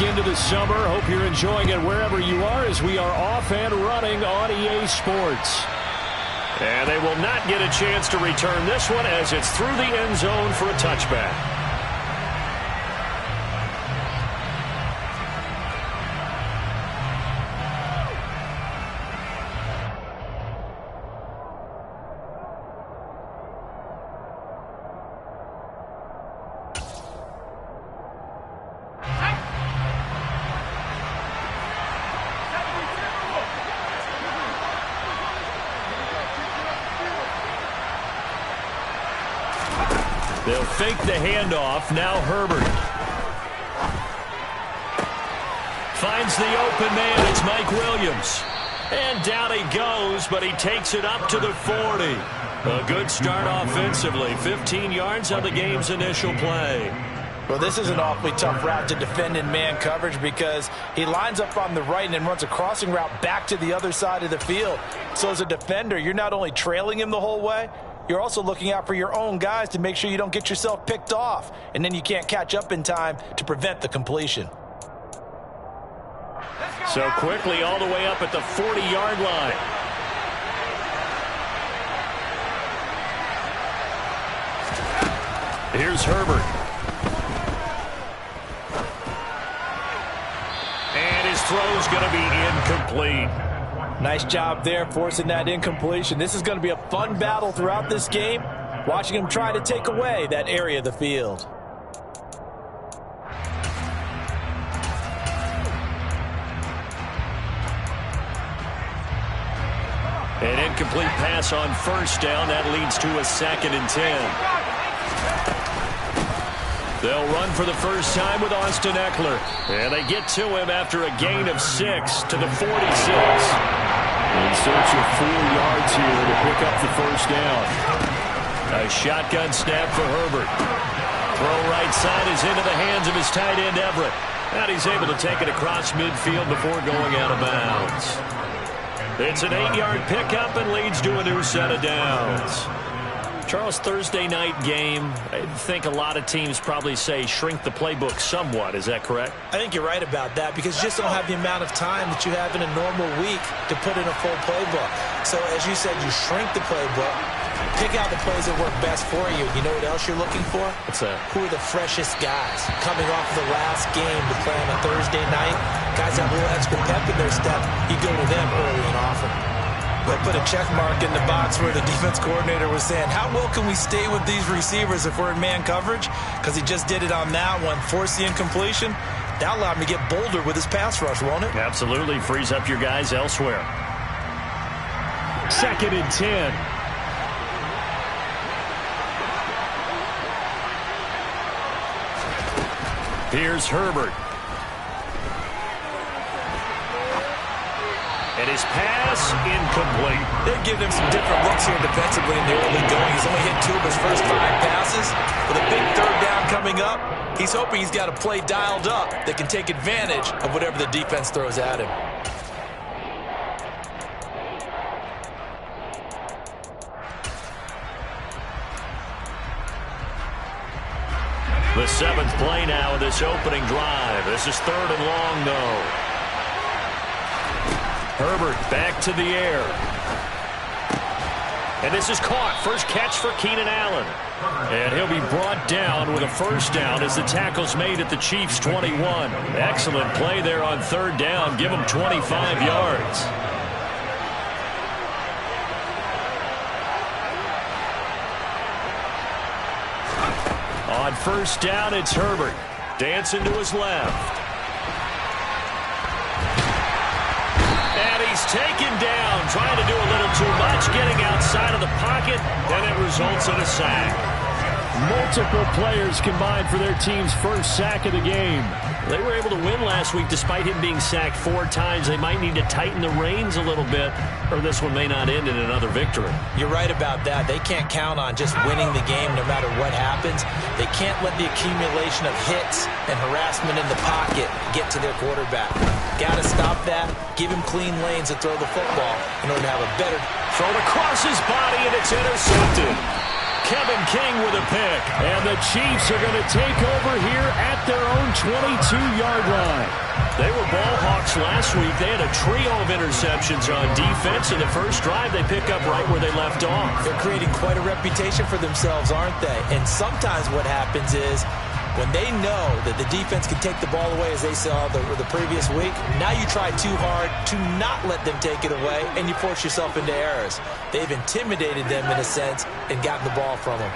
into the summer. Hope you're enjoying it wherever you are as we are off and running on EA Sports. And they will not get a chance to return this one as it's through the end zone for a touchback. They'll fake the handoff. Now Herbert. Finds the open man. It's Mike Williams. And down he goes, but he takes it up to the 40. A good start offensively. 15 yards on the game's initial play. Well, this is an awfully tough route to defend in man coverage because he lines up on the right and then runs a crossing route back to the other side of the field. So as a defender, you're not only trailing him the whole way, you're also looking out for your own guys to make sure you don't get yourself picked off. And then you can't catch up in time to prevent the completion. So quickly all the way up at the 40-yard line. Here's Herbert. And his throw's going to be incomplete. Nice job there forcing that incompletion. This is going to be a fun battle throughout this game, watching him try to take away that area of the field. An incomplete pass on first down. That leads to a 2nd and 10. They'll run for the first time with Austin Eckler. And they get to him after a gain of 6 to the 46. In search of 4 yards here to pick up the first down. A shotgun snap for Herbert. Throw right side is into the hands of his tight end Everett. And he's able to take it across midfield before going out of bounds. It's an 8-yard pickup and leads to a new set of downs. Charles, Thursday night game, I think a lot of teams probably say shrink the playbook somewhat. Is that correct? I think you're right about that because you just don't have the amount of time that you have in a normal week to put in a full playbook. So as you said, you shrink the playbook, pick out the plays that work best for you. You know what else you're looking for? What's that? Who are the freshest guys coming off of the last game to play on a Thursday night? Guys have a little extra pep in their step. You go to them early and often. They put a check mark in the box where the defense coordinator was saying, how well can we stay with these receivers if we're in man coverage? Because he just did it on that one, forced the incompletion. That allowed him to get bolder with his pass rush, won't it? Absolutely. Frees up your guys elsewhere. 2nd and 10. Here's Herbert. And his pass incomplete. They've given him some different looks here defensively in the early going. He's only hit 2 of his first 5 passes. With a big 3rd down coming up, he's hoping he's got a play dialed up that can take advantage of whatever the defense throws at him. The 7th play now of this opening drive. This is 3rd and long, though. Herbert back to the air. And this is caught. First catch for Keenan Allen. And he'll be brought down with a first down as the tackle's made at the Chiefs' 21. Excellent play there on 3rd down. Give him 25 yards. On first down, it's Herbert. Dancing to his left. And he's taken down, trying to do a little too much, getting outside of the pocket, and it results in a sack. Multiple players combined for their team's first sack of the game. They were able to win last week despite him being sacked 4 times. They might need to tighten the reins a little bit, or this one may not end in another victory. You're right about that. They can't count on just winning the game no matter what happens. They can't let the accumulation of hits and harassment in the pocket get to their quarterback. Got to stop that, give him clean lanes and throw the football in order to have a better... Thrown across his body, and it's intercepted. Kevin King with a pick. And the Chiefs are going to take over here at their own 22-yard line. Giants last week, they had a trio of interceptions on defense. In the first drive, they pick up right where they left off. They're creating quite a reputation for themselves, aren't they? And sometimes what happens is when they know that the defense can take the ball away, as they saw the previous week, now you try too hard to not let them take it away, and you force yourself into errors. They've intimidated them in a sense and gotten the ball from them.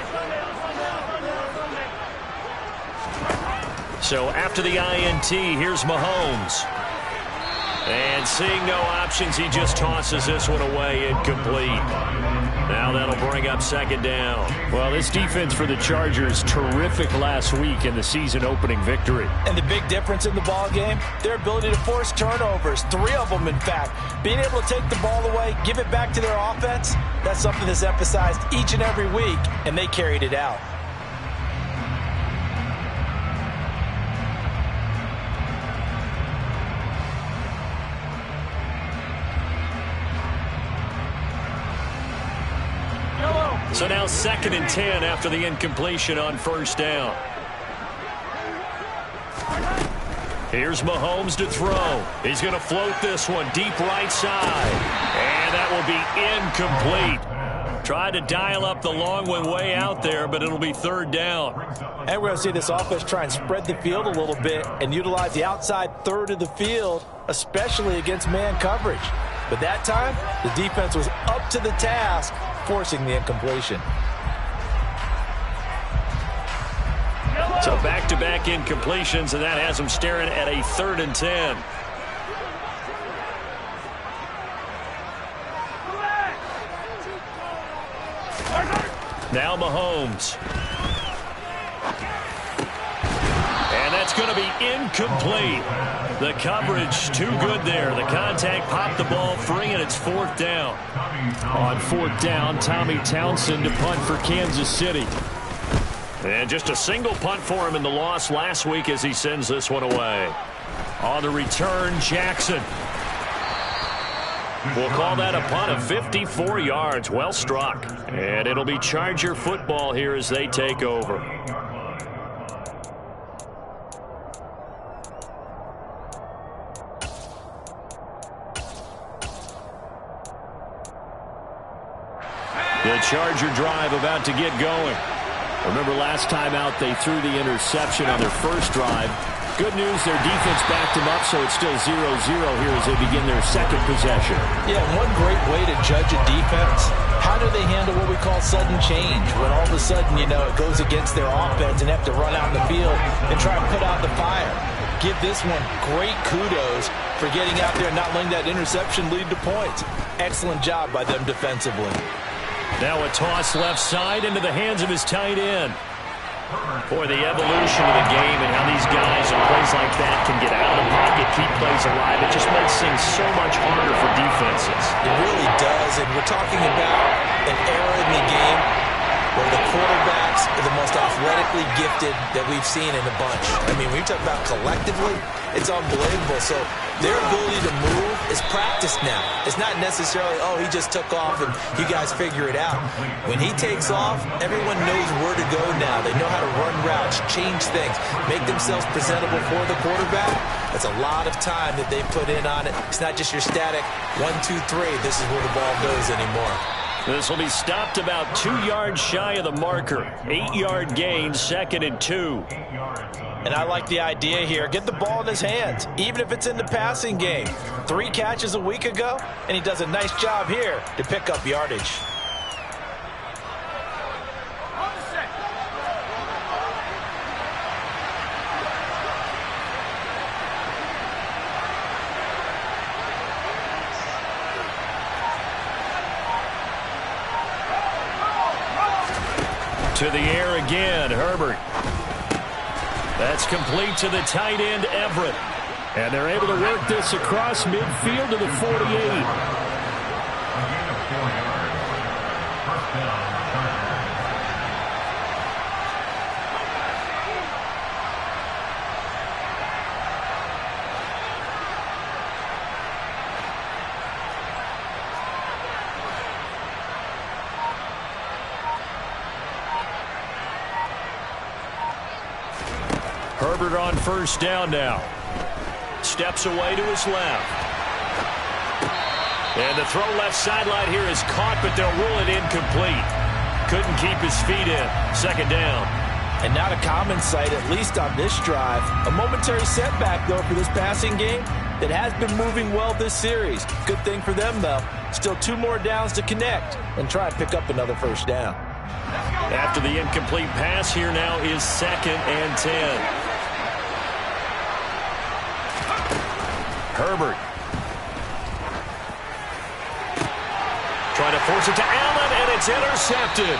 So after the INT, here's Mahomes. And seeing no options, he just tosses this one away, incomplete. Now that'll bring up second down. Well, this defense for the Chargers, terrific last week in the season-opening victory. And the big difference in the ball game, their ability to force turnovers, 3 of them, in fact. Being able to take the ball away, give it back to their offense, that's something that's emphasized each and every week, and they carried it out. So now 2nd and 10 after the incompletion on first down. Here's Mahomes to throw. He's going to float this one deep right side. And that will be incomplete. Tried to dial up the long one way out there, but it'll be 3rd down. And we're going to see this offense try and spread the field a little bit and utilize the outside third of the field, especially against man coverage. But that time, the defense was up to the task, forcing the incompletion. So back-to-back incompletions, and that has them staring at a 3rd and 10. Now Mahomes. And that's going to be incomplete. The coverage too good there. The contact popped the ball free, and it's 4th down. On 4th down, Tommy Townsend to punt for Kansas City. And just a single punt for him in the loss last week as he sends this one away. On the return, Jackson. We'll call that a punt of 54 yards. Well struck. And it'll be Charger football here as they take over. The Charger drive about to get going. Remember last time out they threw the interception on their first drive. Good news, their defense backed them up, so it's still 0-0 here as they begin their second possession. Yeah, one great way to judge a defense, how do they handle what we call sudden change? When all of a sudden, you know, it goes against their offense and have to run out in the field and try and put out the fire. Give this one great kudos for getting out there and not letting that interception lead to points. Excellent job by them defensively. Now a toss left side into the hands of his tight end. Boy, the evolution of the game and how these guys and plays like that can get out of the pocket, keep plays alive, it just makes things so much harder for defenses. It really does, and we're talking about an era in the game where the quarterbacks are the most athletically gifted that we've seen in a bunch. I mean, when you talk about collectively, it's unbelievable. So their ability to move is practiced now. It's not necessarily, oh, he just took off and you guys figure it out. When he takes off, everyone knows where to go now. They know how to run routes, change things, make themselves presentable for the quarterback. That's a lot of time that they put in on it. It's not just your static 1, 2, 3. This is where the ball goes anymore. This will be stopped about 2 yards shy of the marker. 8-yard gain, 2nd and 2. And I like the idea here. Get the ball in his hands, even if it's in the passing game. 3 catches a week ago, and he does a nice job here to pick up yardage. To the air again, Herbert. That's complete to the tight end, Everett. And they're able to work this across midfield to the 48. Herbert on first down now. steps away to his left. And the throw left sideline here is caught, but they'll rule it incomplete. Couldn't keep his feet in. Second down. And not a common sight, at least on this drive. A momentary setback, though, for this passing game that has been moving well this series. Good thing for them, though. Still 2 more downs to connect and try and pick up another first down. After the incomplete pass, here now is 2nd and 10. Herbert. Trying to force it to Allen, and it's intercepted.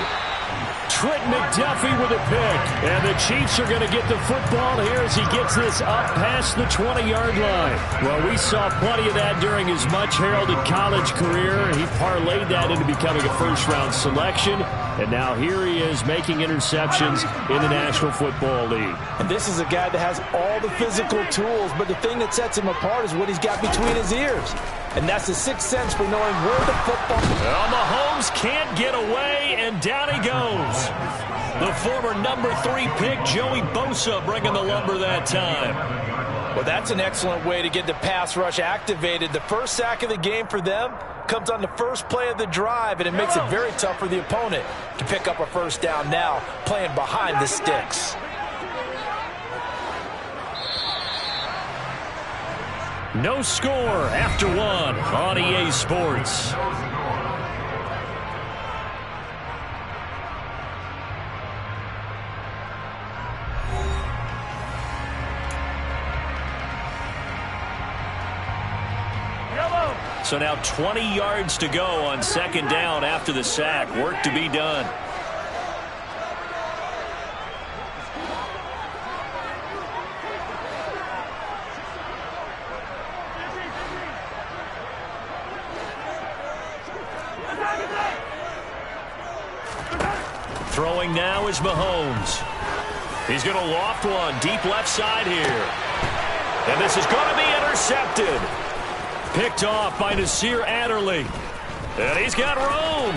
Trent McDuffie with a pick. And the Chiefs are going to get the football here as he gets this up past the 20-yard line. Well, we saw plenty of that during his much-heralded college career. He parlayed that into becoming a first-round selection. And now here he is making interceptions in the National Football League. And this is a guy that has all the physical tools, but the thing that sets him apart is what he's got between his ears. And that's the sixth sense for knowing where the football... Well, Mahomes can't get away, and down he goes. The former number 3 pick, Joey Bosa, bringing the lumber that time. Well, that's an excellent way to get the pass rush activated. The first sack of the game for them comes on the first play of the drive, and it makes it very tough for the opponent to pick up a first down now, playing behind the sticks. No score after 1 on EA Sports. So now 20 yards to go on 2nd down after the sack. Work to be done. Throwing now is Mahomes. He's going to loft one deep left side here. And this is going to be intercepted. Picked off by Nasir Adderley. And he's got room.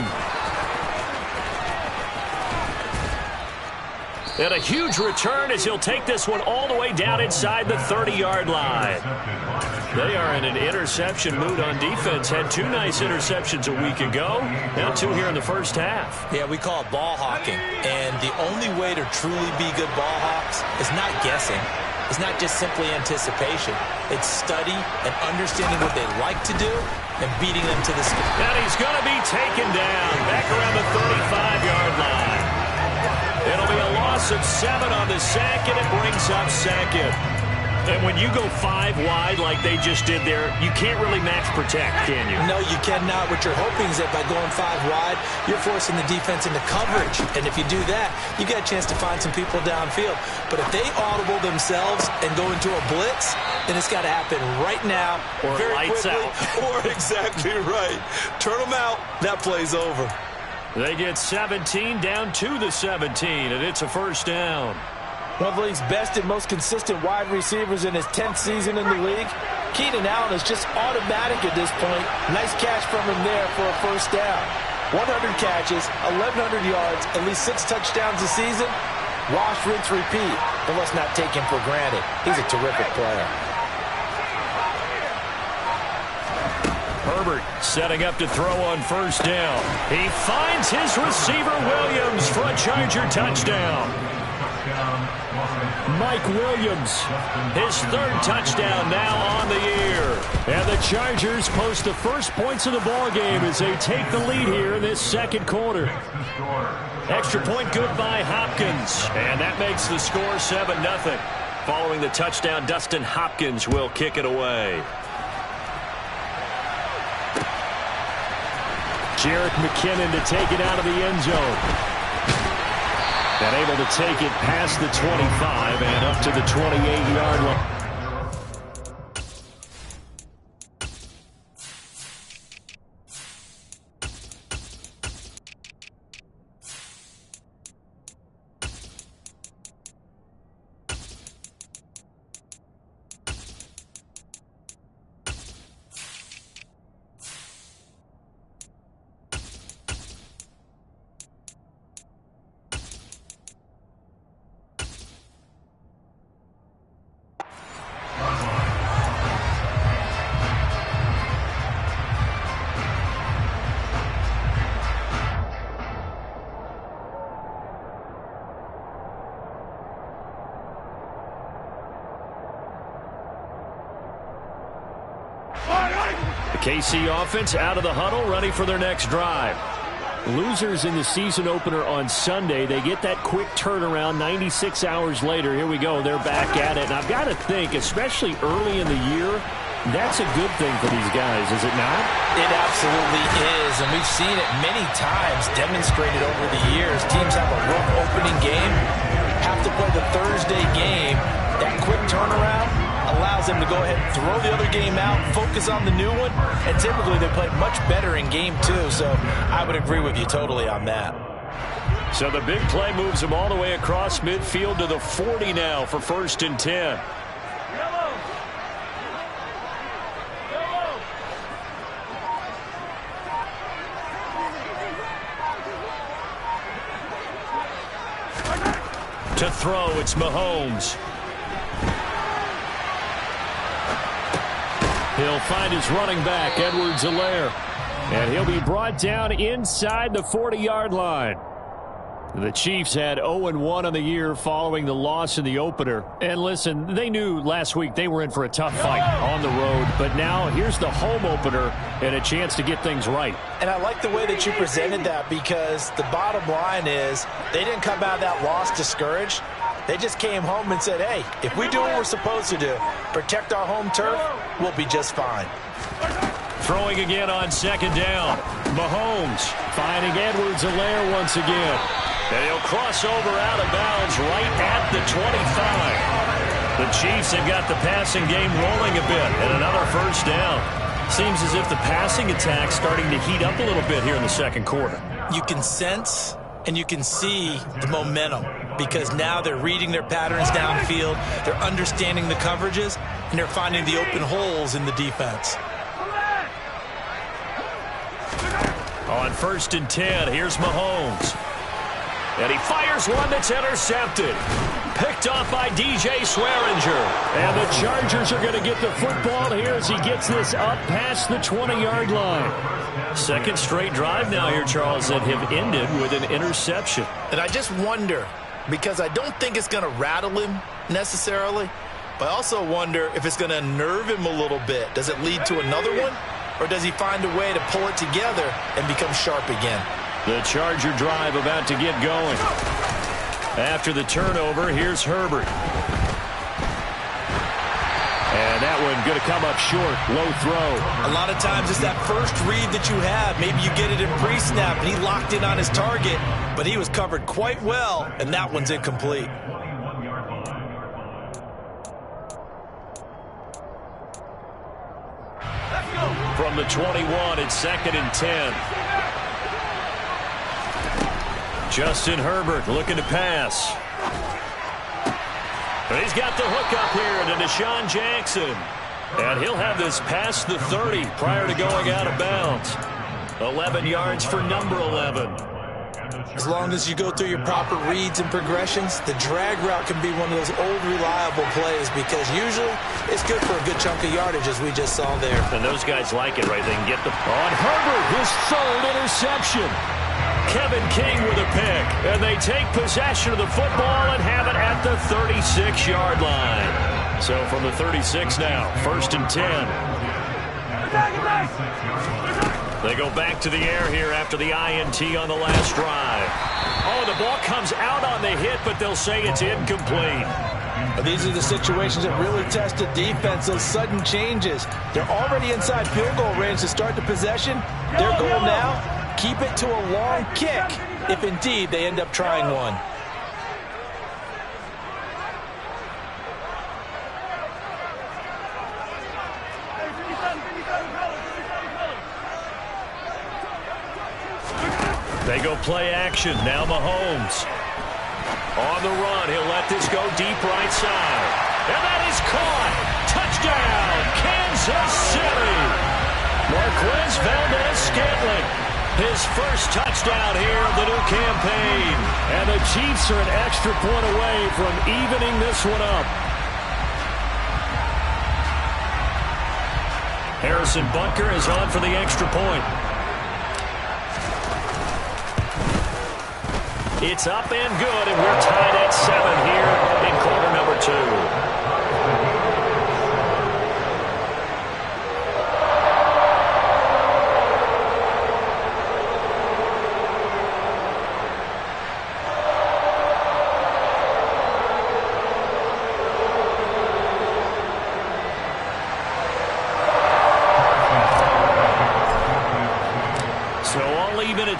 And a huge return as he'll take this one all the way down inside the 30-yard line. They are in an interception mood on defense. Had 2 nice interceptions a week ago. Now 2 here in the first half. Yeah, we call it ball hawking. And the only way to truly be good ball hawks is not guessing. It's not just simply anticipation. It's study and understanding what they like to do and beating them to the skin. And he's going to be taken down back around the 35-yard line. It'll be a loss of 7 on the sack, and it brings up 2nd. And when you go 5 wide like they just did there, you can't really match protect, can you? No, you cannot. What you're hoping is that by going 5 wide, you're forcing the defense into coverage. And if you do that, you get a chance to find some people downfield. But if they audible themselves and go into a blitz, then it's got to happen right now. Or very lights quickly, out. Or exactly right. Turn them out. That play's over. They get 17 down to the 17, and it's a first down. One of the league's best and most consistent wide receivers in his 10th season in the league. Keenan Allen is just automatic at this point. Nice catch from him there for a first down. 100 catches, 1,100 yards, at least 6 touchdowns a season. Wash, rinse, repeat. But let's not take him for granted. He's a terrific player. Herbert setting up to throw on first down. He finds his receiver Williams for a Charger touchdown. Mike Williams, his 3rd touchdown now on the year. And the Chargers post the first points of the ball game as they take the lead here in this 2nd quarter. Extra point good by Hopkins. And that makes the score 7-0. Following the touchdown, Dustin Hopkins will kick it away. Jerick McKinnon to take it out of the end zone. And able to take it past the 25 and up to the 28-yard line. KC offense out of the huddle, ready for their next drive. Losers in the season opener on Sunday. They get that quick turnaround 96 hours later. Here we go. They're back at it. And I've got to think, especially early in the year, that's a good thing for these guys, is it not? It absolutely is, and we've seen it many times demonstrated over the years. Teams have a rough opening game, have to play the Thursday game. That quick turnaround allows them to go ahead and throw the other game out, focus on the new one, and typically they play much better in game two, so I would agree with you totally on that. So the big play moves them all the way across midfield to the 40 now for 1st and 10. To throw, it's Mahomes. He'll find his running back, Edwards-Helaire. And he'll be brought down inside the 40-yard line. The Chiefs had 0-1 on the year following the loss in the opener. And listen, they knew last week they were in for a tough fight on the road. But now here's the home opener and a chance to get things right. And I like the way that you presented that, because the bottom line is they didn't come out of that loss discouraged. They just came home and said, hey, if we do what we're supposed to do, protect our home turf, we'll be just fine. Throwing again on 2nd down. Mahomes finding Edwards-Helaire once again. And he'll cross over out of bounds right at the 25. The Chiefs have got the passing game rolling a bit, and another 1st down. Seems as if the passing attack's starting to heat up a little bit here in the 2nd quarter. You can sense and you can see the momentum, because now they're reading their patterns downfield, they're understanding the coverages, and they're finding the open holes in the defense. On 1st and 10, here's Mahomes. And he fires one that's intercepted. Picked off by DJ Swearinger. And the Chargers are going to get the football here as he gets this up past the 20-yard line. 2nd straight drive now here, Charles, that have ended with an interception. And I just wonder, because I don't think it's going to rattle him necessarily, but I also wonder if it's going to unnerve him a little bit. Does it lead to another one? Or does he find a way to pull it together and become sharp again? The Charger drive about to get going. After the turnover, here's Herbert. And that one going to come up short. Low throw. A lot of times it's that first read that you have. Maybe you get it in pre-snap, and he locked in on his target, but he was covered quite well, and that one's incomplete. From the 21, it's 2nd and 10. Justin Herbert looking to pass. But he's got the hook up here to Deshaun Jackson. And he'll have this past the 30 prior to going out of bounds. 11 yards for number 11. As long as you go through your proper reads and progressions, the drag route can be one of those old reliable plays, because usually it's good for a good chunk of yardage, as we just saw there. And those guys like it, right? They can get the... On Herbert, his 3rd interception. Kevin King with a pick. And they take possession of the football and have it at the 36-yard line. So from the 36 now, 1st and 10. They go back to the air here after the INT on the last drive. Oh, the ball comes out on the hit, but they'll say it's incomplete. These are the situations that really test a defense, those sudden changes. They're already inside field goal range to start the possession. Their goal now, keep it to a long kick, if indeed they end up trying one. They go play action. Now Mahomes. On the run. He'll let this go deep right side. And that is caught. Touchdown, Kansas City. Marquez Valdez-Scantling. His first touchdown here of the new campaign. And the Chiefs are an extra point away from evening this one up. Harrison Butker is on for the extra point. It's up and good, and we're tied at 7 here in quarter number 2.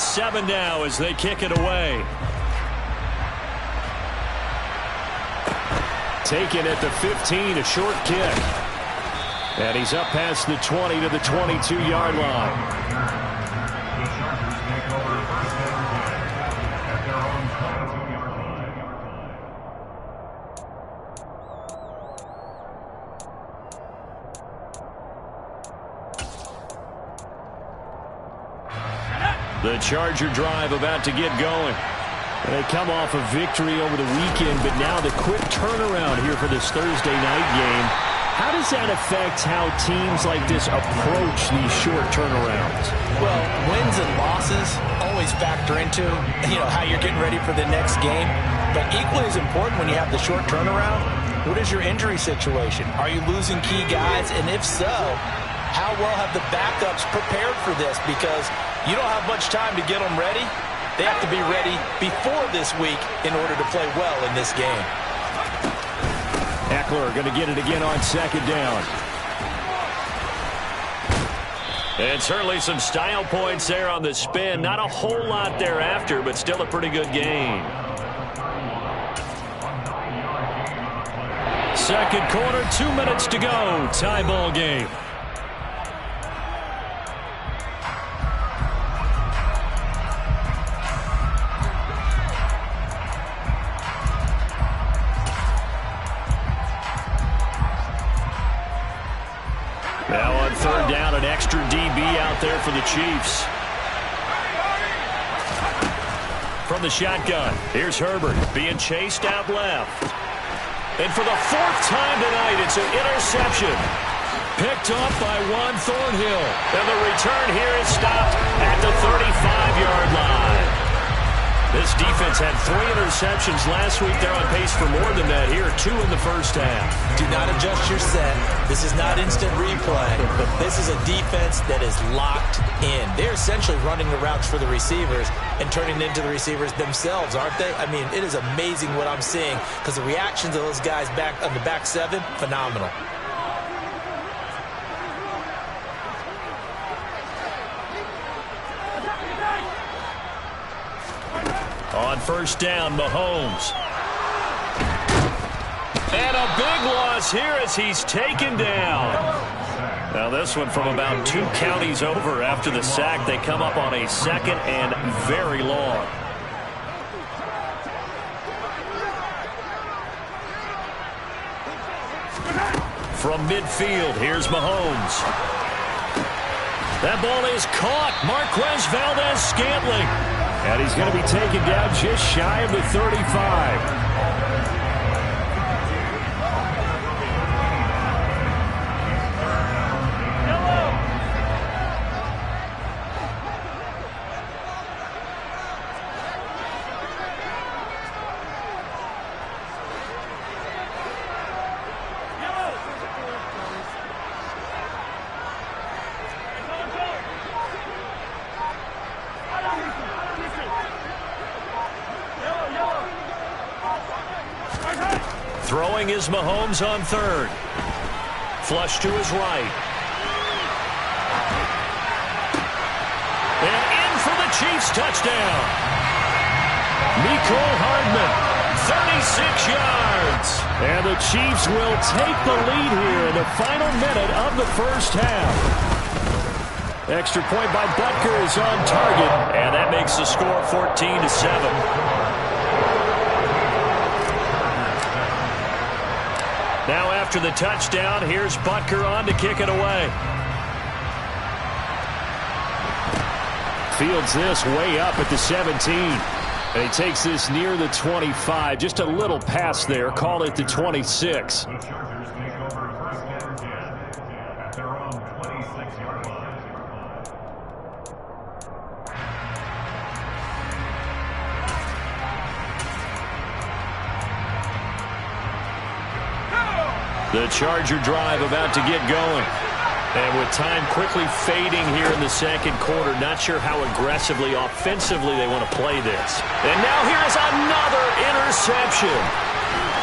It's 7 now as they kick it away. Taken at the 15, a short kick. And he's up past the 20 to the 22-yard line. The Charger drive about to get going. They come off a victory over the weekend, but now the quick turnaround here for this Thursday night game. How does that affect how teams like this approach these short turnarounds? Well, wins and losses always factor into, how you're getting ready for the next game. But equally as important when you have the short turnaround, what is your injury situation? Are you losing key guys? And if so, how well have the backups prepared for this? Because you don't have much time to get them ready. They have to be ready before this week in order to play well in this game. Eckler going to get it again on second down. And certainly some style points there on the spin. Not a whole lot thereafter, but still a pretty good game. Second quarter, 2 minutes to go. Tie ball game. Now on third down, an extra DB out there for the Chiefs. From the shotgun, here's Herbert being chased out left. And for the fourth time tonight, it's an interception. Picked off by Juan Thornhill. And the return here is stopped at the 35-yard line. This defense had 3 interceptions last week. They're on pace for more than that here. 2 in the first half. Do not adjust your set. This is not instant replay. This is a defense that is locked in. They're essentially running the routes for the receivers and turning it into the receivers themselves, aren't they? I mean, it is amazing what I'm seeing because the reactions of those guys back on the back seven, phenomenal. On first down, Mahomes. And a big loss here as he's taken down. Now this one from about 2 counties over after the sack. They come up on a second and very long. From midfield, here's Mahomes. That ball is caught. Marquez Valdes-Scantling. And he's going to be taken down just shy of the 35. Throwing is Mahomes on third. Flush to his right. And in for the Chiefs touchdown. Mecole Hardman, 36 yards. And the Chiefs will take the lead here in the final minute of the first half. Extra point by Butker is on target. And that makes the score 14-7. Now after the touchdown, here's Butker on to kick it away. Fields this way up at the 17. And he takes this near the 25. Just a little pass there. Call it the 26. The Charger drive about to get going. And with time quickly fading here in the second quarter, not sure how aggressively, offensively they want to play this. And now here is another interception.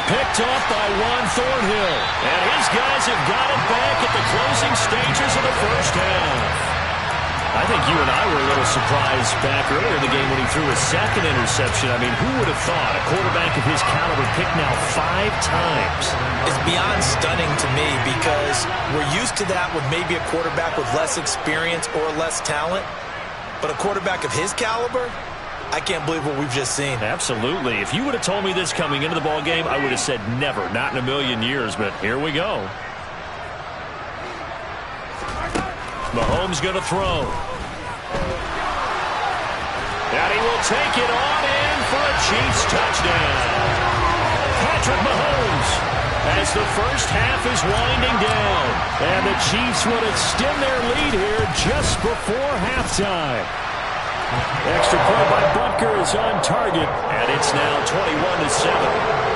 Picked off by Juan Thornhill. And his guys have got it back at the closing stages of the first half. I think you and I were a little surprised back earlier in the game when he threw a second interception. I mean, who would have thought a quarterback of his caliber picked now 5 times? It's beyond stunning to me because we're used to that with maybe a quarterback with less experience or less talent. But a quarterback of his caliber, I can't believe what we've just seen. Absolutely. If you would have told me this coming into the ball game, I would have said never, not in a million years. But here we go. Mahomes going to throw. And he will take it on in for a Chiefs touchdown. Patrick Mahomes, as the first half is winding down. And the Chiefs would extend their lead here just before halftime. Extra point by Butker is on target. And it's now 21-7.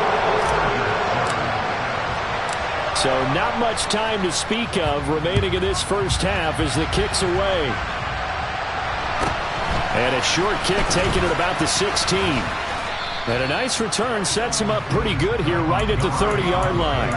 So not much time to speak of remaining in this first half as the kick's away. And a short kick taken at about the 16. And a nice return sets him up pretty good here right at the 30-yard line.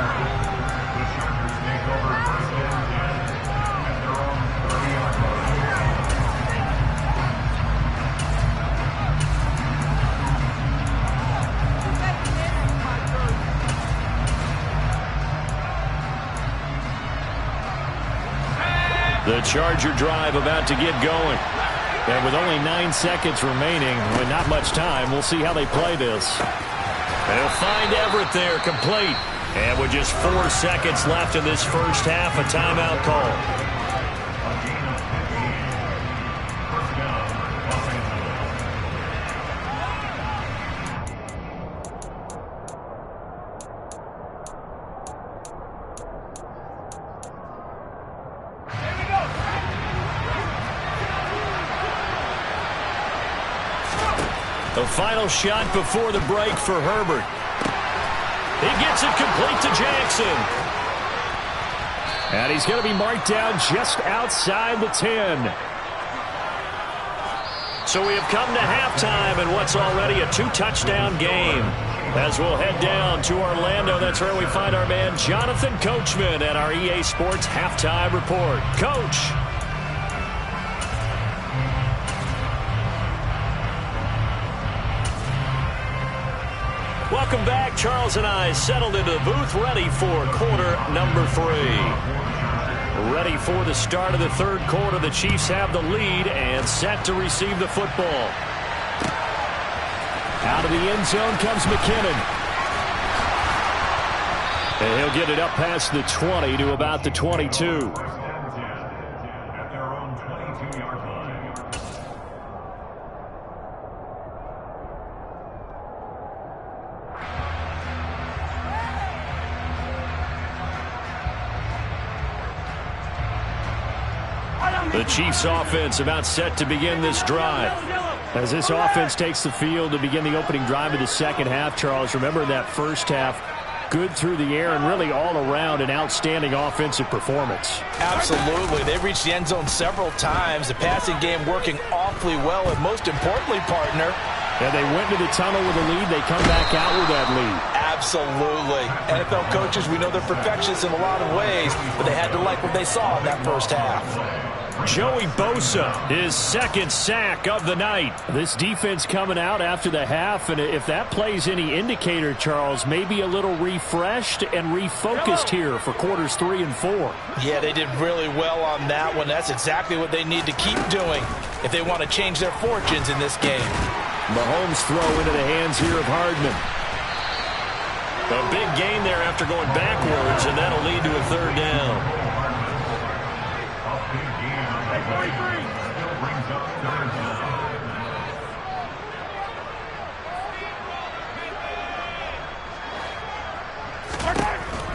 The Charger drive about to get going. And with only 9 seconds remaining, with not much time, we'll see how they play this. They'll find Everett there, complete. And with just 4 seconds left in this first half, a timeout call. The final shot before the break for Herbert. He gets it complete to Jackson. And he's going to be marked down just outside the 10. So we have come to halftime in what's already a 2-touchdown game. As we'll head down to Orlando, that's where we find our man Jonathan Coachman at our EA Sports Halftime Report. Coach. Welcome back. Charles and I settled into the booth, ready for quarter number 3. Ready for the start of the third quarter. The Chiefs have the lead and set to receive the football. Out of the end zone comes McKinnon. And he'll get it up past the 20 to about the 22. The Chiefs offense about set to begin this drive. As this offense takes the field to begin the opening drive of the second half, Charles, remember that first half, good through the air and really all around an outstanding offensive performance. Absolutely. They've reached the end zone several times. The passing game working awfully well, and most importantly, partner. And they went to the tunnel with a lead. They come back out with that lead. Absolutely. NFL coaches, we know they're perfectionists in a lot of ways, but they had to like what they saw in that first half. Joey Bosa, his second sack of the night. This defense coming out after the half, and if that plays any indicator, Charles, maybe a little refreshed and refocused here for quarters 3 and 4. Yeah, they did really well on that one. That's exactly what they need to keep doing if they want to change their fortunes in this game. Mahomes throw into the hands here of Hardman. A big gain there after going backwards, and that'll lead to a third down.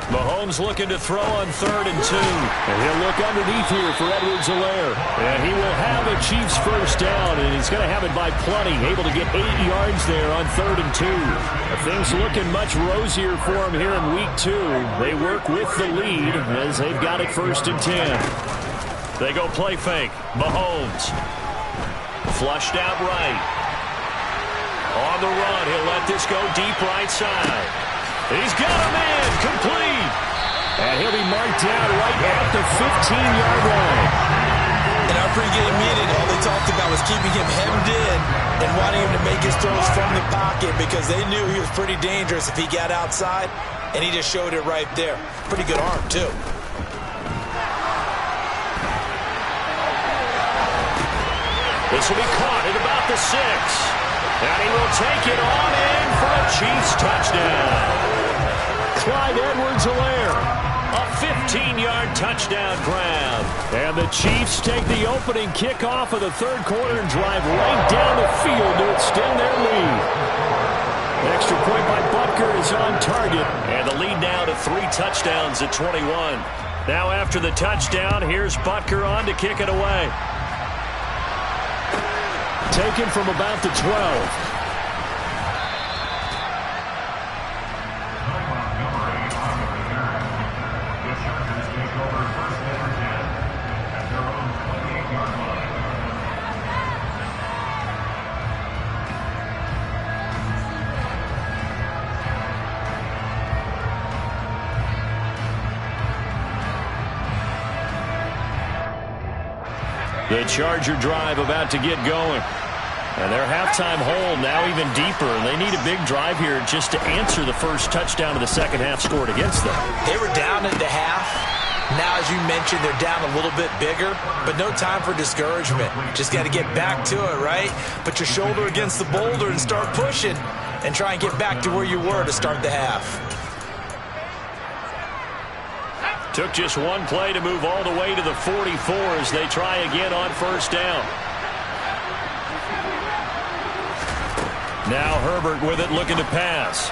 Mahomes looking to throw on 3rd and 2. And he'll look underneath here for Edwards-Helaire. And he will have a Chiefs first down, and he's going to have it by plenty. Able to get 8 yards there on 3rd and 2. Things looking much rosier for him here in week 2. They work with the lead as they've got it 1st and 10. They go play fake. Mahomes. Flushed out right. On the run, he'll let this go deep right side. He's got a man, complete. And he'll be marked down right at the 15-yard line. In our pregame meeting, all they talked about was keeping him hemmed in and wanting him to make his throws from the pocket because they knew he was pretty dangerous if he got outside, and he just showed it right there. Pretty good arm, too. This will be caught at about the 6. And he will take it on in for a Chiefs touchdown. Clyde Edwards-Helaire. A 15-yard touchdown grab. And the Chiefs take the opening kickoff of the third quarter and drive right down the field to extend their lead. Extra point by Butker is on target. And the lead now to 3 touchdowns at 21. Now after the touchdown, here's Butker on to kick it away. Taken from about the 12. The Charger drive about to get going. And their halftime hole now even deeper. And they need a big drive here just to answer the first touchdown of the second half scored against them. They were down at the half. Now, as you mentioned, they're down a little bit bigger, but no time for discouragement. Just got to get back to it, right? Put your shoulder against the boulder and start pushing and try and get back to where you were to start the half. Took just one play to move all the way to the 44 as they try again on first down. Now Herbert with it, looking to pass.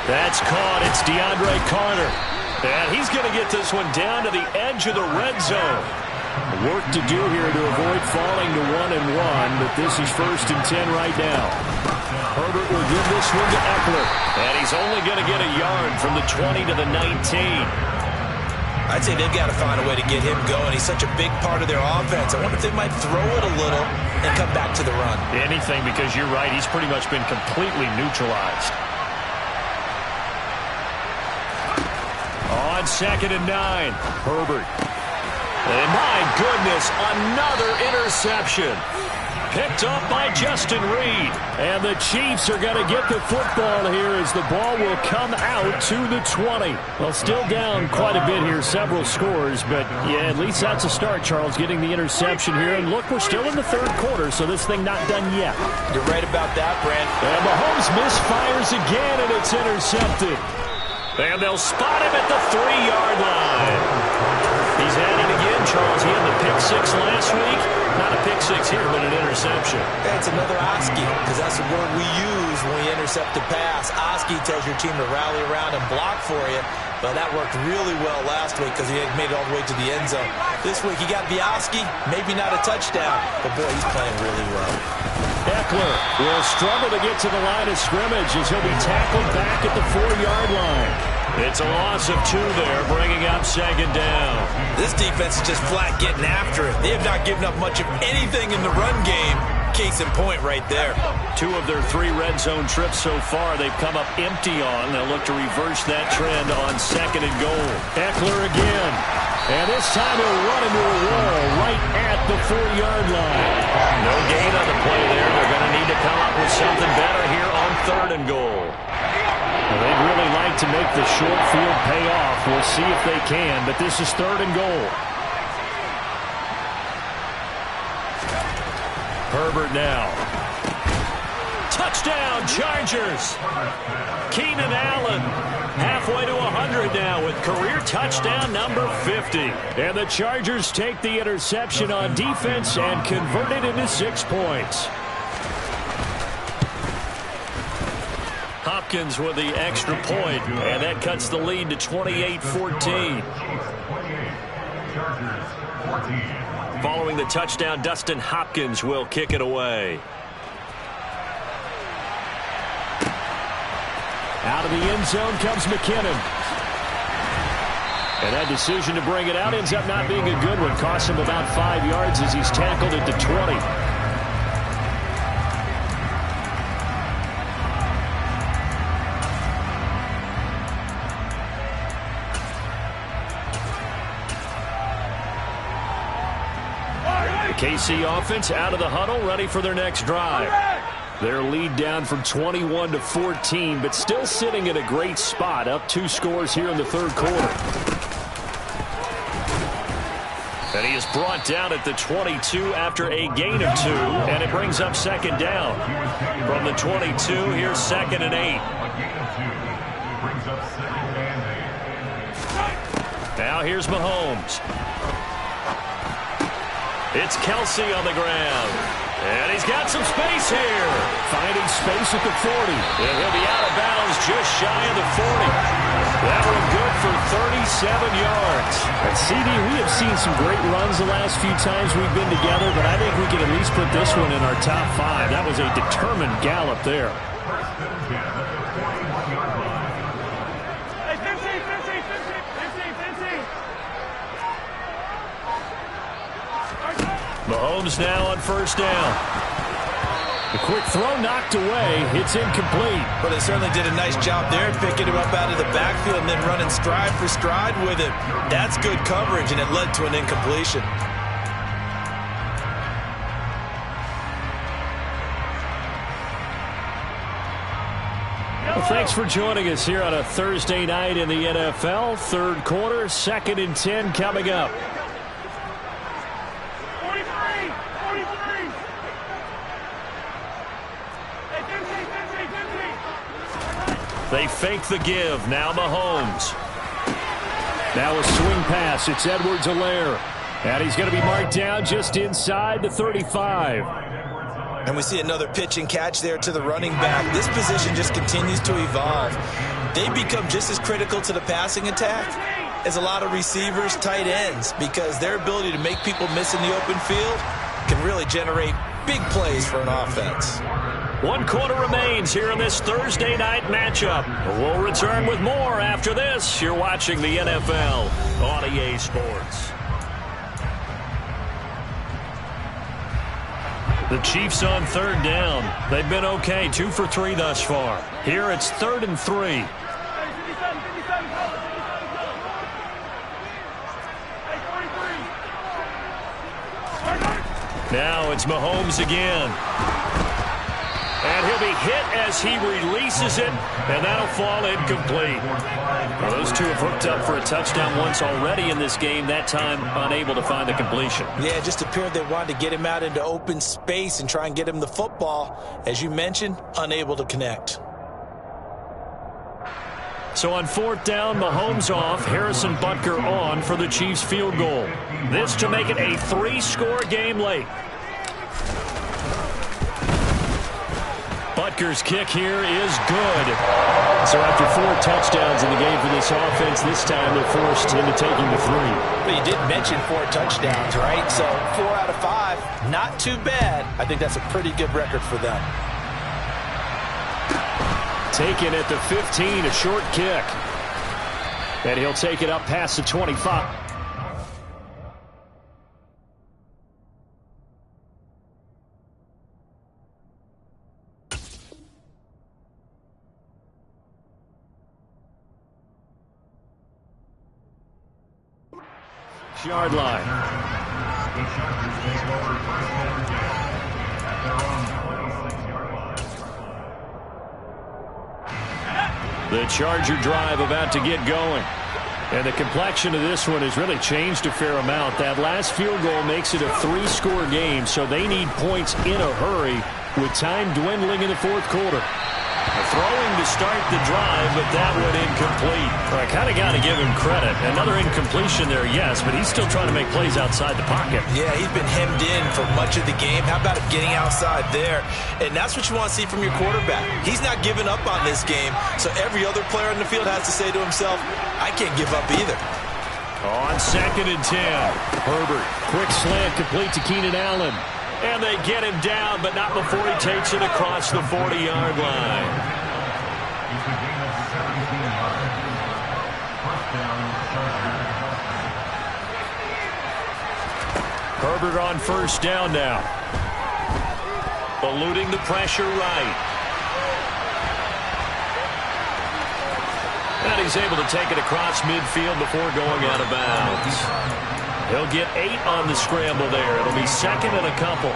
That's caught. It's DeAndre Carter. And he's going to get this one down to the edge of the red zone. Work to do here to avoid falling to 1-1, but this is 1st and 10 right now. Herbert will give this one to Eckler. And he's only going to get a yard from the 20 to the 19. I'd say they've got to find a way to get him going. He's such a big part of their offense. I wonder if they might throw it a little and come back to the run. Anything, because you're right. He's pretty much been completely neutralized. On 2nd and 9, Herbert. And my goodness, another interception. Picked up by Justin Reed. And the Chiefs are going to get the football here as the ball will come out to the 20. Well, still down quite a bit here, several scores, but yeah, at least that's a start, Charles, getting the interception here. And look, we're still in the third quarter, so this thing not done yet. You're right about that, Brent. And Mahomes misfires again, and it's intercepted. And they'll spot him at the 3-yard line. He's at it again, Charles. He had the pick 6 last week. Not a pick 6 here, but an interception. That's another Oski, because that's the word we use when we intercept a pass. Oski tells your team to rally around and block for you. But that worked really well last week because he had made it all the way to the end zone. This week he got the Oski, maybe not a touchdown, but boy, he's playing really well. Eckler will struggle to get to the line of scrimmage as he'll be tackled back at the 4-yard line. It's a loss of 2 there, bringing up 2nd down. This defense is just flat getting after it. They have not given up much of anything in the run game. Case in point right there. 2 of their 3 red zone trips so far they've come up empty on. They'll look to reverse that trend on 2nd and goal. Eckler again. And this time he'll run into a wall right at the 4-yard line. No gain on the play there. They're going to need to come up with something better here on 3rd and goal. Well, they'd really like to make the short field pay off. We'll see if they can, but this is 3rd and goal. Herbert now. Touchdown, Chargers. Keenan Allen halfway to 100 now with career touchdown number 50. And the Chargers take the interception on defense and convert it into 6 points. Hopkins with the extra point, and that cuts the lead to 28-14. Following the touchdown, Dustin Hopkins will kick it away. Out of the end zone comes McKinnon. And that decision to bring it out ends up not being a good one. Costs him about 5 yards as he's tackled at the 20. KC offense out of the huddle, ready for their next drive. Their lead down from 21 to 14, but still sitting in a great spot, up 2 scores here in the third quarter. And he is brought down at the 22 after a gain of 2, and it brings up second down. From the 22, here's 2nd and 8. Now here's Mahomes. It's Kelsey on the ground. And he's got some space here. Finding space at the 40. And he'll be out of bounds just shy of the 40. That one good for 37 yards. And CD, we have seen some great runs the last few times we've been together, but I think we can at least put this one in our top 5. That was a determined gallop there. Mahomes now on first down. The quick throw knocked away. It's incomplete. But they certainly did a nice job there, picking him up out of the backfield and then running stride for stride with him. That's good coverage, and it led to an incompletion. Well, thanks for joining us here on a Thursday night in the NFL. Third quarter, 2nd and 10 coming up. They fake the give. Now Mahomes. Now a swing pass. It's Edwards-Helaire. And he's going to be marked down just inside the 35. And we see another pitch and catch there to the running back. This position just continues to evolve. They become just as critical to the passing attack as a lot of receivers, tight ends, because their ability to make people miss in the open field can really generate big plays for an offense. 1 quarter remains here in this Thursday night matchup. We'll return with more after this. You're watching the NFL on EA Sports. The Chiefs on third down. They've been okay, 2 for 3 thus far. Here it's 3rd and 3. Now it's Mahomes again. And he'll be hit as he releases it, and that'll fall incomplete. Well, those two have hooked up for a touchdown once already in this game, that time unable to find the completion. Yeah, it just appeared they wanted to get him out into open space and try and get him the football. As you mentioned, unable to connect. So on 4th down, Mahomes off, Harrison Butker on for the Chiefs field goal. This to make it a 3-score game late. Butker's kick here is good. So after 4 touchdowns in the game for this offense, this time they're forced into taking the 3. But you did mention 4 touchdowns, right? So 4 out of 5, not too bad. I think that's a pretty good record for them. Taken at the 15, a short kick. And he'll take it up past the 25. Yard line. The Charger drive about to get going. And the complexion of this one has really changed a fair amount. That last field goal makes it a 3-score game, so they need points in a hurry with time dwindling in the 4th quarter. Throwing to start the drive, but that one incomplete. I kind of got to give him credit. Another incompletion there, yes, but he's still trying to make plays outside the pocket. Yeah, he's been hemmed in for much of the game. How about him getting outside there? And that's what you want to see from your quarterback. He's not giving up on this game, so every other player in the field has to say to himself, I can't give up either. On 2nd and 10. Herbert, quick slant complete to Keenan Allen. And they get him down, but not before he takes it across the 40-yard line. Herbert on first down now. Eluding the pressure right. And he's able to take it across midfield before going out of bounds. He'll get 8 on the scramble there. It'll be second and a couple.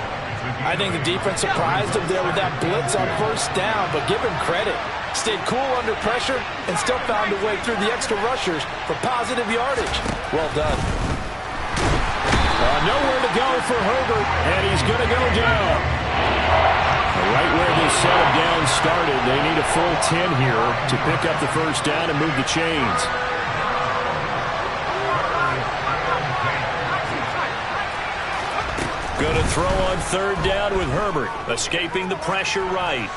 I think the defense surprised him there with that blitz on first down, but give him credit. Stayed cool under pressure and still found a way through the extra rushers for positive yardage. Well done. Nowhere to go for Herbert, and he's going to go down. Right where this set of downs started, they need a full 10 here to pick up the first down and move the chains. Going to throw on third down with Herbert, escaping the pressure right.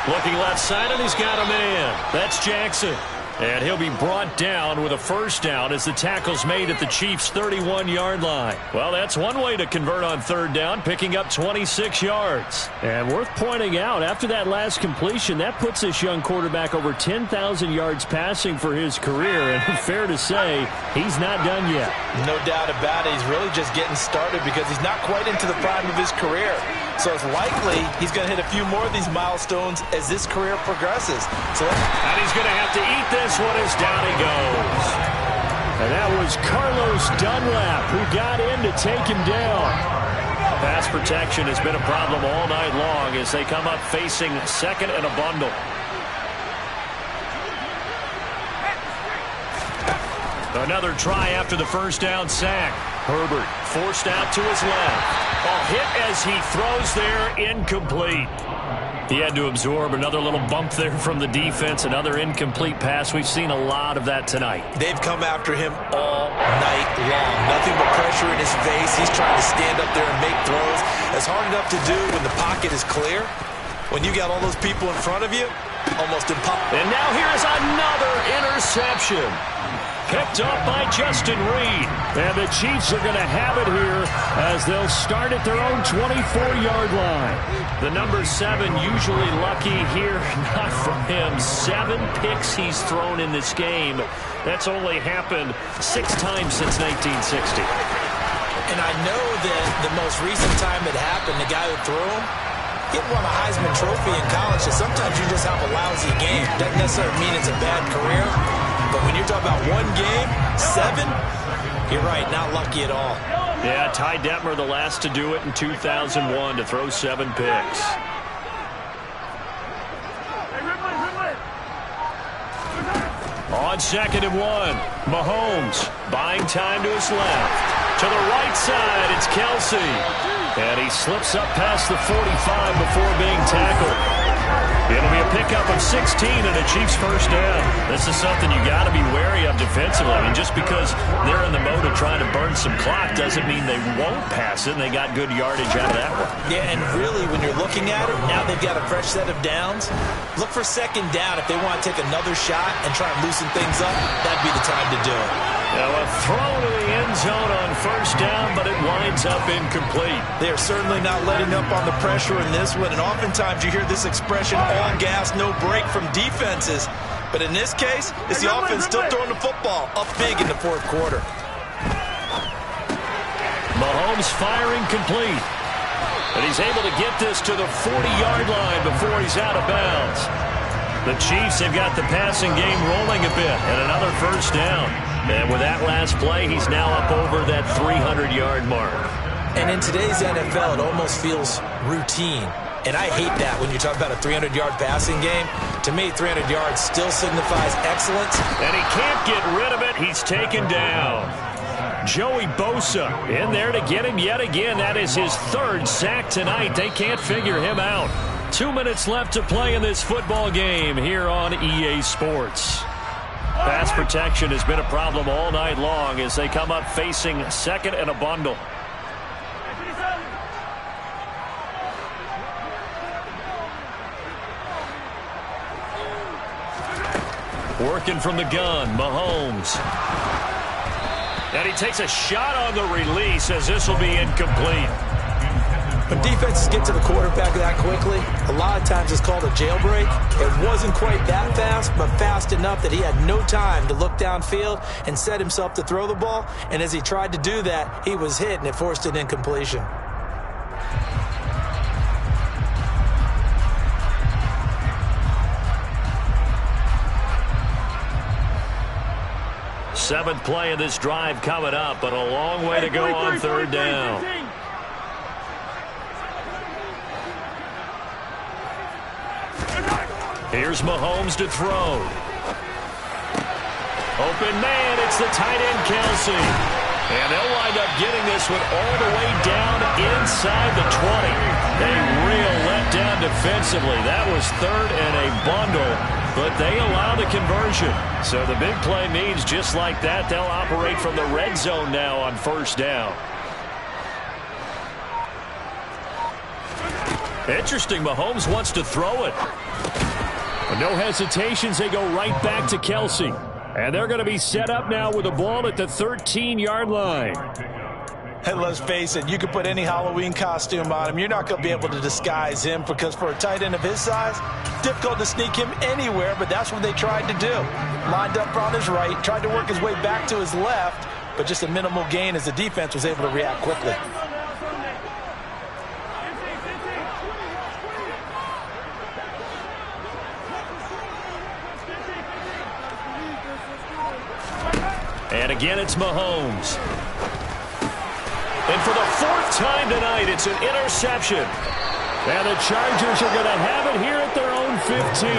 Looking left side, and he's got a man. That's Jackson. And he'll be brought down with a first down as the tackle's made at the Chiefs' 31-yard line. Well, that's one way to convert on third down, picking up 26 yards. And worth pointing out, after that last completion, that puts this young quarterback over 10,000 yards passing for his career. And fair to say, he's not done yet. No doubt about it. He's really just getting started because he's not quite into the prime of his career. So it's likely he's going to hit a few more of these milestones as this career progresses. And he's going to have to eat this one as down he goes. And that was Carlos Dunlap who got in to take him down. Pass protection has been a problem all night long as they come up facing second and a bundle. Another try after the first down sack. Herbert forced out to his left. A hit as he throws there, incomplete. He had to absorb another little bump there from the defense, another incomplete pass. We've seen a lot of that tonight. They've come after him all night long. Nothing but pressure in his face. He's trying to stand up there and make throws. It's hard enough to do when the pocket is clear. When you got all those people in front of you, almost impossible. And now here is another interception. Picked up by Justin Reed. And the Chiefs are going to have it here as they'll start at their own 24-yard line. The number 7 usually lucky here. Not for him. 7 picks he's thrown in this game. That's only happened 6 times since 1960. And I know that the most recent time it happened, the guy who threw him, he won a Heisman Trophy in college. So sometimes you just have a lousy game. Doesn't necessarily mean it's a bad career. But when you're talking about one game, 7, you're right, not lucky at all. Yeah, Ty Detmer, the last to do it in 2001, to throw 7 picks. On second and 1, Mahomes buying time to his left. To the right side, it's Kelsey. And he slips up past the 45 before being tackled. It'll be a pickup of 16 and a Chiefs first down. This is something you got to be wary of defensively. I mean, just because they're in the mode of trying to burn some clock doesn't mean they won't pass it, and they got good yardage out of that one. Yeah, and really, when you're looking at it, now they've got a fresh set of downs. Look for second down if they want to take another shot and try and loosen things up. That'd be the time to do it. Now a throw to the end zone on first down, but it winds up incomplete. They are certainly not letting up on the pressure in this one, and oftentimes you hear this expression, all gas, no break from defenses. But in this case, it's the offense still throwing the football up big in the fourth quarter. Mahomes firing complete. And he's able to get this to the 40-yard line before he's out of bounds. The Chiefs have got the passing game rolling a bit, and another first down. And with that last play, he's now up over that 300-yard mark. And in today's NFL, it almost feels routine. And I hate that when you talk about a 300-yard passing game. To me, 300 yards still signifies excellence. And he can't get rid of it. He's taken down. Joey Bosa in there to get him yet again. That is his 3rd sack tonight. They can't figure him out. 2 minutes left to play in this football game here on EA Sports. Pass protection has been a problem all night long as they come up facing second and a bundle. Working from the gun, Mahomes. And he takes a shot on the release as this will be incomplete. When defenses get to the quarterback that quickly, a lot of times it's called a jailbreak. It wasn't quite that fast, but fast enough that he had no time to look downfield and set himself to throw the ball. And as he tried to do that, he was hit, and it forced an incompletion. 7th play of this drive coming up, but a long way to go on 3rd down. Here's Mahomes to throw. Open man, it's the tight end Kelsey. And they'll wind up getting this one all the way down inside the 20. A real letdown defensively. That was 3rd and a bundle, but they allow the conversion. So the big play means just like that, they'll operate from the red zone now on 1st down. Interesting, Mahomes wants to throw it. No hesitations, they go right back to Kelsey. And they're going to be set up now with the ball at the 13-yard line. Hey, let's face it, you can put any Halloween costume on him. You're not going to be able to disguise him because for a tight end of his size, difficult to sneak him anywhere, but that's what they tried to do. Lined up on his right, tried to work his way back to his left, but just a minimal gain as the defense was able to react quickly. And again, it's Mahomes. And for the 4th time tonight, it's an interception. And the Chargers are going to have it here at their own 15.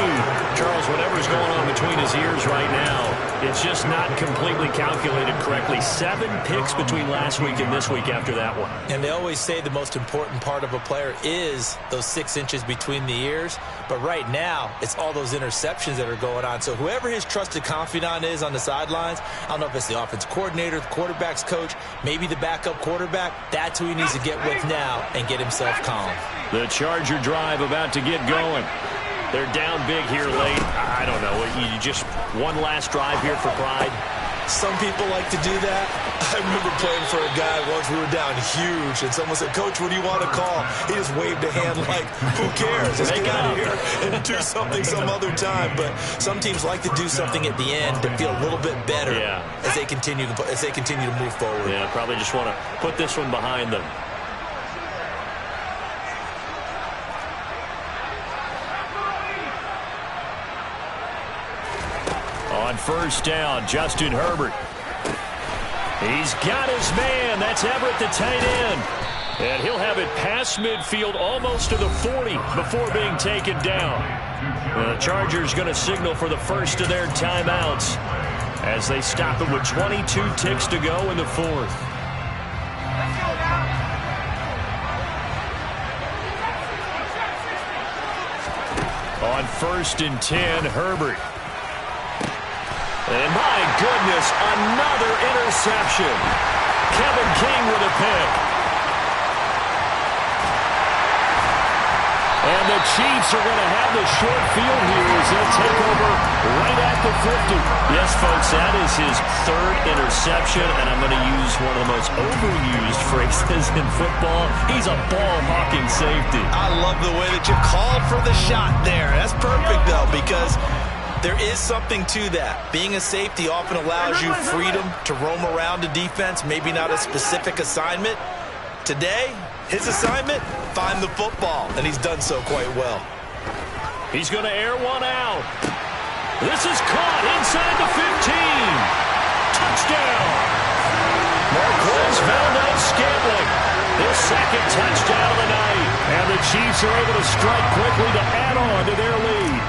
Charles, whatever's going on between his ears right now, it's just not completely calculated correctly. 7 picks between last week and this week after that one. And they always say the most important part of a player is those 6 inches between the ears. But right now, it's all those interceptions that are going on. So whoever his trusted confidant is on the sidelines, I don't know if it's the offense coordinator, the quarterback's coach, maybe the backup quarterback, that's who he needs to get with now and get himself calm. The Charger drive about to get going. They're down big here late. I don't know. You just one last drive here for pride. Some people like to do that. I remember playing for a guy once. We were down huge, and someone said, "Coach, what do you want to call?" He just waved a hand like, "Who cares? Let's get out of here and do something some other time." But some teams like to do something at the end to feel a little bit better as they continue to move forward. Yeah, probably just want to put this one behind them. On 1st down, Justin Herbert. He's got his man. That's Everett, the tight end. And he'll have it past midfield almost to the 40 before being taken down. The Chargers going to signal for the first of their timeouts as they stop it with 22 ticks to go in the 4th. On 1st and 10, Herbert. And my goodness, another interception. Kevin King with a pick. And the Chiefs are going to have the short field here as they'll take over right at the 50. Yes, folks, that is his 3rd interception, and I'm going to use one of the most overused phrases in football. He's a ball-hawking safety. I love the way that you called for the shot there. That's perfect, though, because there is something to that. Being a safety often allows you freedom to roam around a defense, maybe not a specific assignment. Today, his assignment, find the football, and he's done so quite well. He's going to air one out. This is caught inside the 15. Touchdown. Marquez Valdez-Scantling, his 2nd touchdown of the night. And the Chiefs are able to strike quickly to add on to their lead.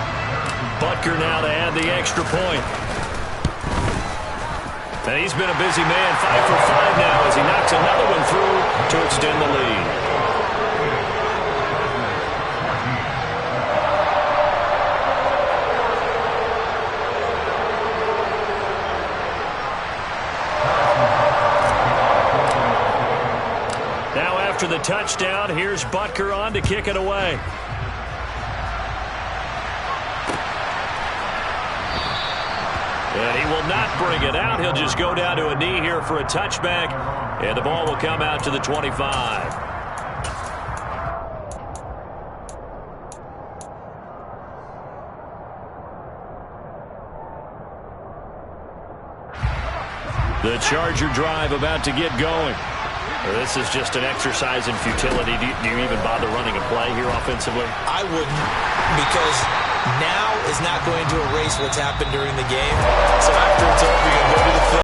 Butker now to add the extra point. And he's been a busy man, 5 for 5 now as he knocks another one through to extend the lead. Now after the touchdown, here's Butker on to kick it away. And he will not bring it out. He'll just go down to a knee here for a touchback. And the ball will come out to the 25. The Charger drive about to get going. This is just an exercise in futility. Do you even bother running a play here offensively? I wouldn't, because now is not going to erase what's happened during the game. So after it's over, you go to the field.